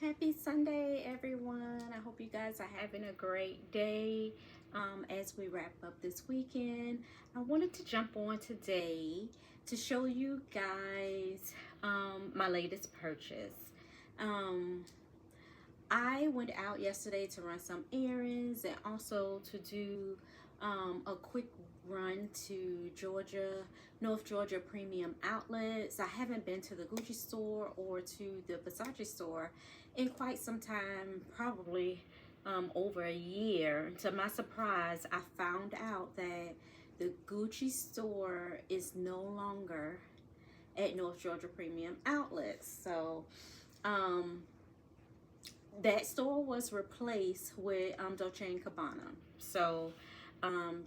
Happy Sunday, everyone. I hope you guys are having a great day as we wrap up this weekend. I wanted to jump on today to show you guys my latest purchase. Um, I went out yesterday to run some errands and also to do a quick run to North Georgia Premium Outlets. I haven't been to the Gucci store or to the Versace store in quite some time, probably over a year. To my surprise, I found out that the Gucci store is no longer at North Georgia Premium Outlets. So, that store was replaced with Dolce & Gabbana. So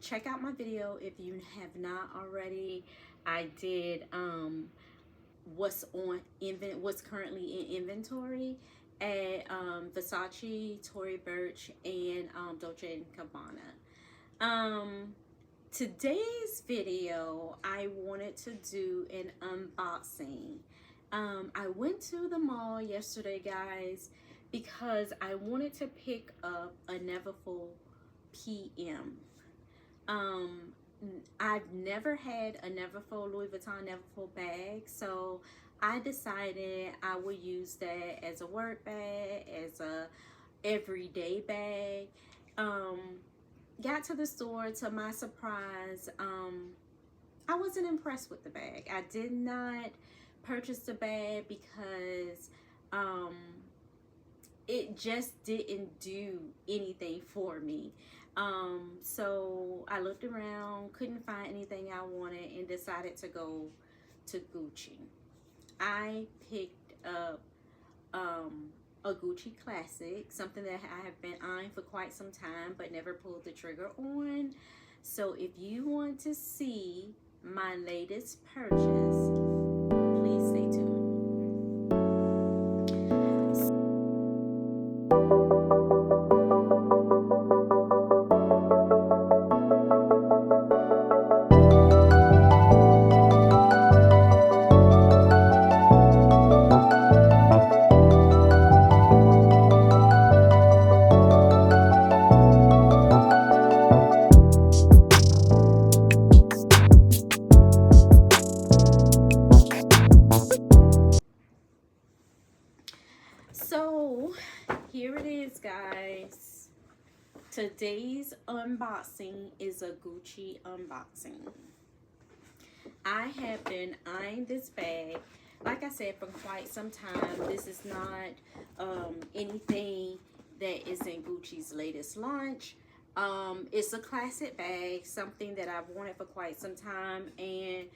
check out my video if you have not already. I did what's currently in inventory at Versace, Tory Burch, and Dolce & Gabbana. Today's video, I wanted to do an unboxing. I went to the mall yesterday, guys, because I wanted to pick up a Neverfull PM. I've never had a Louis Vuitton Neverfull bag, so I decided I would use that as a work bag, as a everyday bag. Got to the store, to my surprise, I wasn't impressed with the bag. I did not purchase the bag because it just didn't do anything for me. So I looked around, couldn't find anything I wanted, and decided to go to Gucci. I picked up a Gucci classic, something that I have been eyeing for quite some time but never pulled the trigger on. So if you want to see my latest purchase, please stay tuned. So here it is, guys. Today's unboxing is a Gucci unboxing. I have been eyeing this bag, like I said, for quite some time. This is not anything that is in Gucci's latest launch. It's a classic bag, something that I've wanted for quite some time, and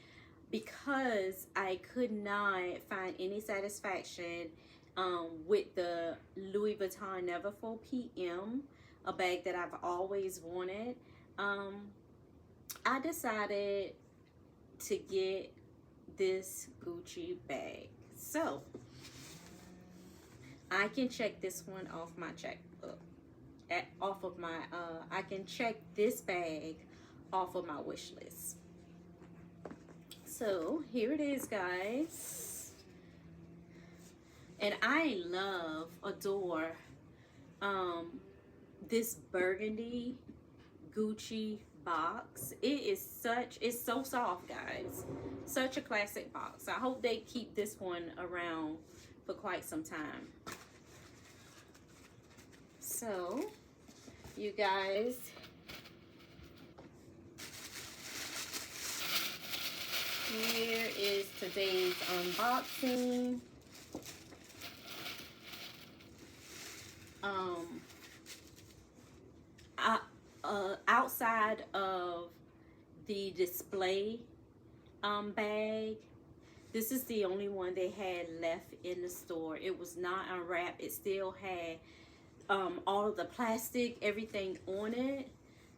because I could not find any satisfaction with the Louis Vuitton Neverfull PM, a bag that I've always wanted, I decided to get this Gucci bag. So I can check this one off my checkbook, I can check this bag off of my wish list. So here it is, guys. And I adore this burgundy Gucci box. It's so soft, guys. Such a classic box. I hope they keep this one around for quite some time. So, you guys, here is today's unboxing. Outside of the display bag, this is the only one they had left in the store. It was not unwrapped. It still had all of the plastic, everything on it.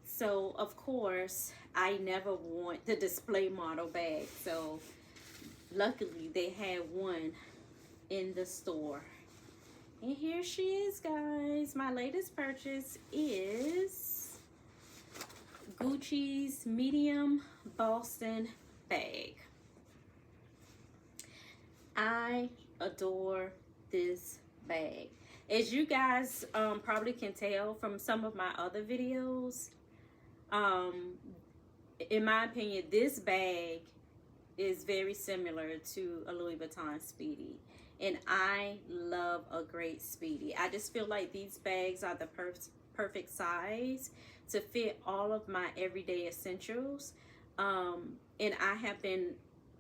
So of course I never want the display model bag, so luckily they had one in the store. And here she is, guys. My latest purchase is Gucci's medium Boston bag. I adore this bag. As you guys probably can tell from some of my other videos, in my opinion, this bag is very similar to a Louis Vuitton Speedy. And I love a great Speedy. I just feel like these bags are the perfect size to fit all of my everyday essentials. And I have been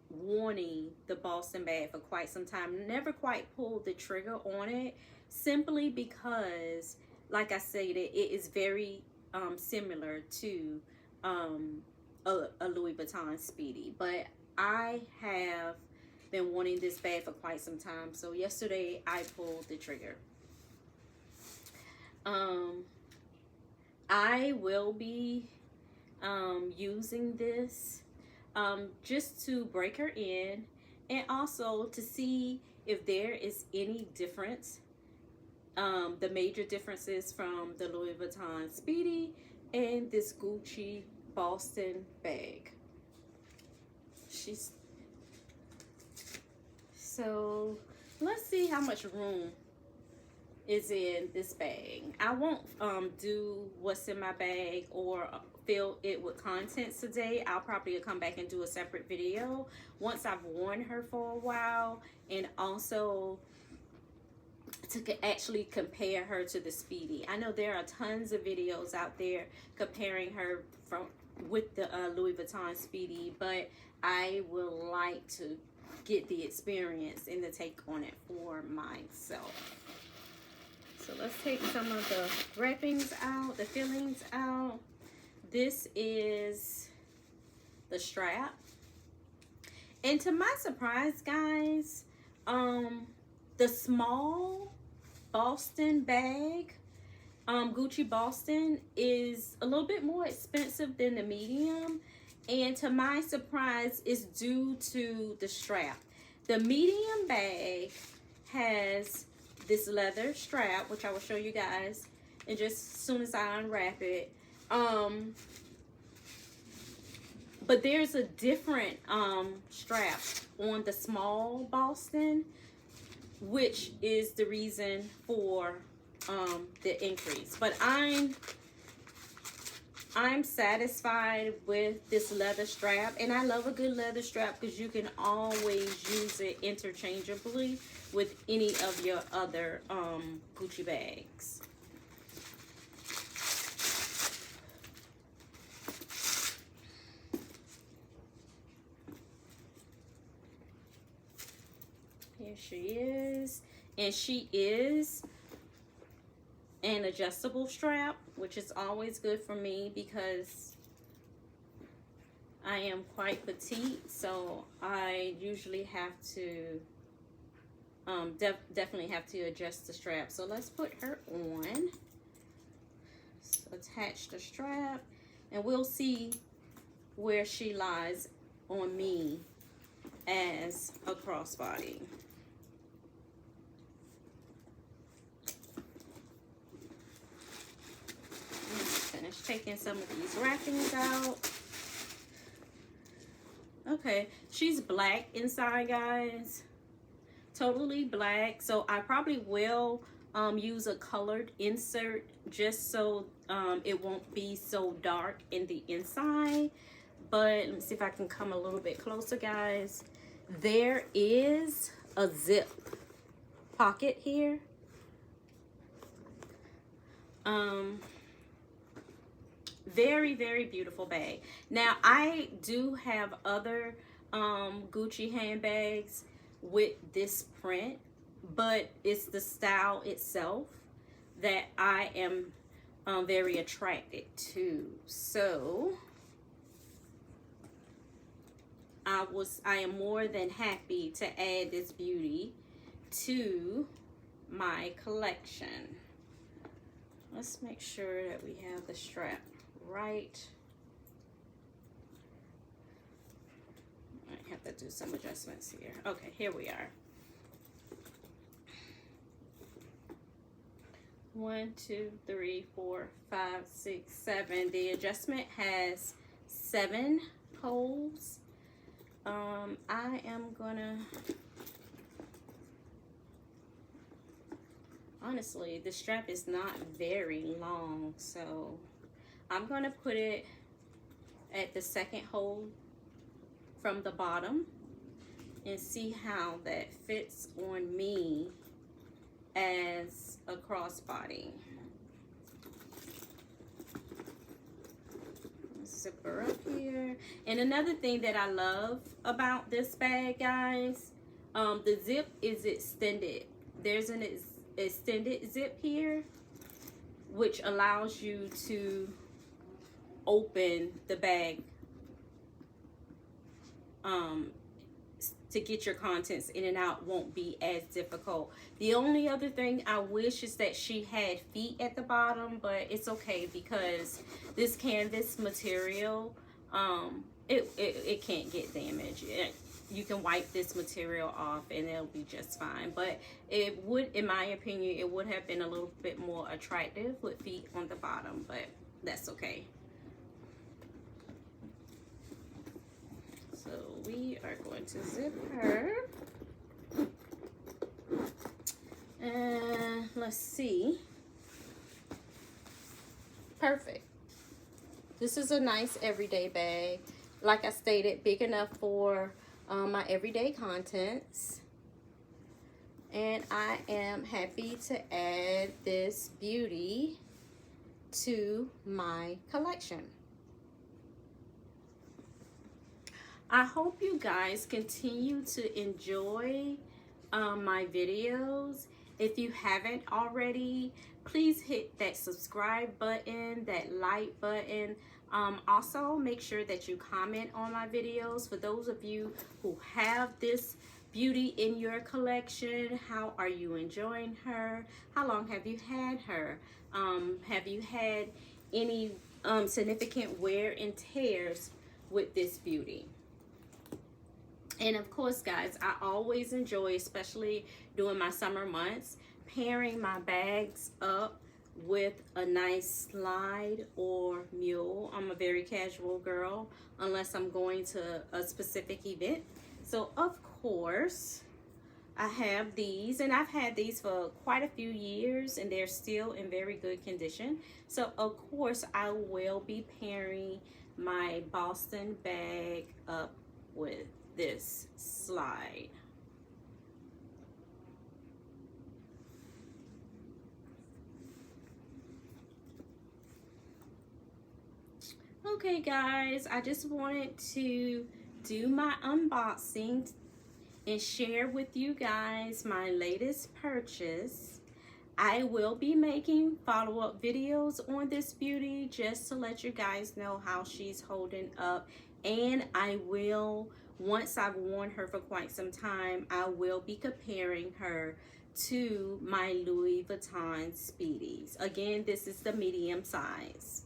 wanting the Boston bag for quite some time. Never quite pulled the trigger on it, simply because, like I said, it is very similar to a Louis Vuitton Speedy. But I have been wanting this bag for quite some time, so yesterday I pulled the trigger. I will be using this just to break her in, and also to see if there is any difference, the major differences from the Louis Vuitton Speedy and this Gucci Boston bag. So let's see how much room is in this bag. I won't do what's in my bag or fill it with contents today. I'll probably come back and do a separate video once I've worn her for a while, and also to actually compare her to the Speedy. I know there are tons of videos out there comparing her with the Louis Vuitton Speedy, but I would like to get the experience and the take on it for myself. So let's take some of the wrappings out, the fillings out. This is the strap. And to my surprise, guys, the small Boston bag, Gucci Boston, is a little bit more expensive than the medium. And to my surprise, it's due to the strap. The medium bag has this leather strap, which I will show you guys and just as soon as I unwrap it. But there's a different strap on the small Boston, which is the reason for the increase. But I'm satisfied with this leather strap, and I love a good leather strap because you can always use it interchangeably with any of your other Gucci bags. Here she is, and she is an adjustable strap, which is always good for me because I am quite petite, so I usually have to definitely have to adjust the strap. So let's put her on. So attach the strap, and we'll see where she lies on me as a crossbody. Finish taking some of these wrappings out. Okay, she's black inside, guys. Totally black. So I probably will use a colored insert just so it won't be so dark in the inside. But let me see if I can come a little bit closer, guys. There is a zip pocket here. Very, very beautiful bag. Now, I do have other Gucci handbags with this print, but it's the style itself that I am very attracted to. So I am more than happy to add this beauty to my collection. Let's make sure that we have the strap right. I have to do some adjustments here. Okay, here we are. 1, 2, 3, 4, 5, 6, 7. The adjustment has 7 holes. I honestly, the strap is not very long, so I'm going to put it at the second hole from the bottom and see how that fits on me as a crossbody. Zipper up here. And another thing that I love about this bag, guys, the zip is extended. There's an extended zip here, which allows you to open the bag to get your contents in and out won't be as difficult. The only other thing I wish is that she had feet at the bottom, but it's okay because this canvas material, it can't get damaged. You can wipe this material off and it'll be just fine. But it would, in my opinion, it would have been a little bit more attractive with feet on the bottom, but that's okay. So we are going to zip her. And let's see. Perfect. This is a nice everyday bag. Like I stated, big enough for my everyday contents. And I am happy to add this beauty to my collection. I hope you guys continue to enjoy my videos. If you haven't already, please hit that subscribe button, that like button. Also, make sure that you comment on my videos. For those of you who have this beauty in your collection, how are you enjoying her? How long have you had her? Have you had any significant wear and tears with this beauty? And of course, guys, I always enjoy, especially during my summer months, pairing my bags up with a nice slide or mule. I'm a very casual girl unless I'm going to a specific event. So of course, I have these, and I've had these for quite a few years and they're still in very good condition. So of course, I will be pairing my Boston bag up with this slide. Okay guys, I just wanted to do my unboxing and share with you guys my latest purchase. I will be making follow-up videos on this beauty just to let you guys know how she's holding up, and I will, once I've worn her for quite some time, I will be comparing her to my Louis Vuitton Speedies. Again, this is the medium size.